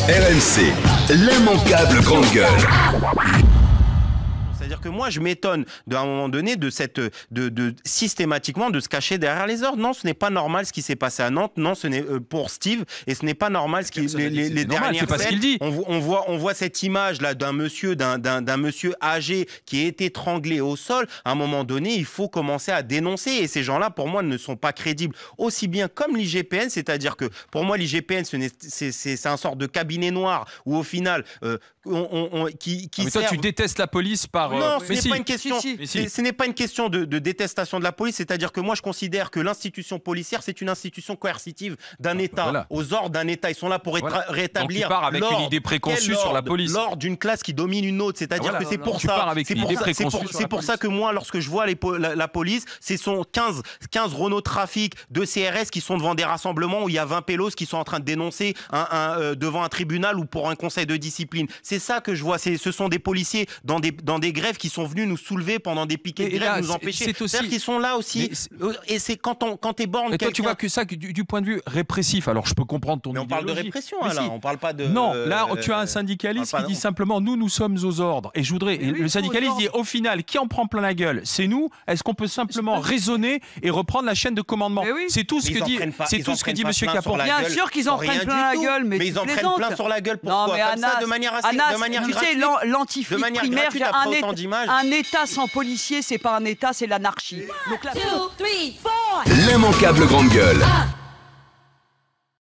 RMC, l'immanquable grande gueule. C'est-à-dire que moi, je m'étonne d'un moment donné de systématiquement de se cacher derrière les ordres. Non, ce n'est pas normal ce qui s'est passé à Nantes. Non, ce n'est pour Steve et ce n'est pas normal ce qui les dernières c'est pas ce qu'il dit. On voit cette image là d'un monsieur âgé qui est étranglé au sol. À un moment donné, il faut commencer à dénoncer et ces gens-là, pour moi, ne sont pas crédibles. Aussi bien comme l'IGPN, c'est-à-dire que pour moi, l'IGPN, c'est un sort de cabinet noir où au final, mais toi, tu détestes la police par. Non, ce n'est pas une question. Si. Ce n'est pas une question de détestation de la police. C'est-à-dire que moi, je considère que l'institution policière, c'est une institution coercitive d'un État, voilà. Aux ordres d'un État. Ils sont là pour rétablir. Donc tu pars avec une idée préconçue sur la police. L'ordre d'une classe qui domine une autre. C'est-à-dire que c'est pour ça. C'est pour ça que moi, lorsque je vois la police, ce sont 15 Renault Trafic de CRS qui sont devant des rassemblements où il y a 20 pélos qui sont en train de dénoncer devant un tribunal ou pour un conseil de discipline. C'est ça que je vois. Ce sont des policiers dans des grèves qui sont venus nous soulever pendant des piquets de grève, nous empêcher. C'est-à-dire qu'ils sont là aussi. Et c'est quand t'es borne. Mais toi, tu vois que ça du point de vue répressif. Alors, je peux comprendre ton idéologie. Mais on parle de répression, là. On parle pas de. Non, là, tu as un syndicaliste qui dit simplement nous sommes aux ordres. Et je voudrais. Le syndicaliste dit au final, qui en prend plein la gueule? C'est nous. Est-ce qu'on peut simplement raisonner et reprendre la chaîne de commandement? C'est tout ce que dit. C'est tout ce que dit Monsieur Capon. Bien sûr qu'ils en prennent plein la gueule, mais ils en prennent plein sur la gueule. Pourquoi? Comme ça, de manière assez. Tu sais, l'antiflic primaire, un État sans policiers, c'est pas un État, c'est l'anarchie. Donc là... 2, 3, 4. L'immanquable grande gueule.